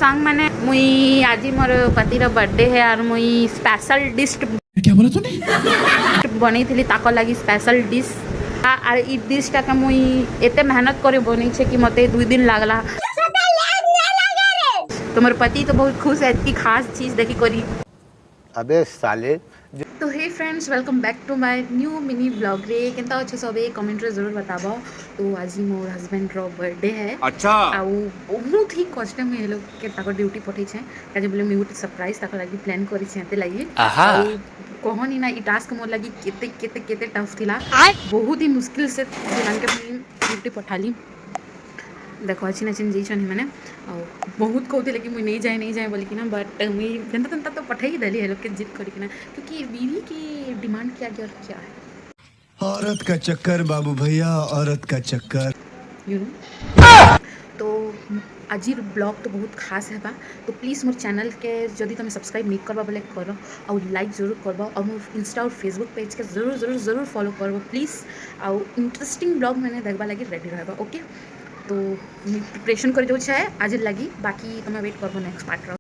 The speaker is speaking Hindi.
सांग मैंने मुई आज मोर पतिर बर्थडे है और मुई स्पेशल डिश क्या बोला तूने? बनी थी ताको लगी स्पेशल डिश और ई डिशटा के मुई एते मेहनत करे बनी छे कि मते 2 दिन लागला। तो मोर पति तो बहुत खुश है इतनी खास चीज देखी करी। अबे साले। तो hey friends welcome back to my new mini blog रे केनता अच्छे सब कमेंट रे जरूर बताबो। तो आज मोर हस्बैंड रो बर्थडे है। अच्छा आ बहुत ही कष्ट में हे लोग के ताको ड्यूटी पठै छै काजे बोले मी गुटे सरप्राइज ताको लागि प्लान करि छै एते लागि कहनी ना ई टास्क मोर लागि केते केते केते टफ थिला। बहुत ही मुश्किल से जान के ड्यूटी पठाली। देखो अच्छी नचिन जाइछन मैंने बहुत कहते कि मुझे नहीं जाए बोली कि ना बट मुझे जनता तंता तो पठा ही दिली है लोग के जिद करी ना क्योंकि बीवी की डिमांड किया गया और क्या है औरत का चक्कर बाबू भैया औरत का चक्कर यू नो। तो आज ब्लॉग तो बहुत खास है बा। तो प्लीज़ मोर चैनल के जदि तुम सब्सक्राइब नहीं करवा बोले करो और लाइक जरूर करवा और मोर इंस्टा और फेसबुक पेज के जरूर जरूर जरूर फॉलो करवा प्लीज़। और इंटरेस्टिंग ब्लॉग मैंने देखवा लगी रेडी रहबा ओके। तो प्रिपरेशन कर जो आज लगी बाकी तुम्हें वेट करबो नेक्स्ट पार्ट।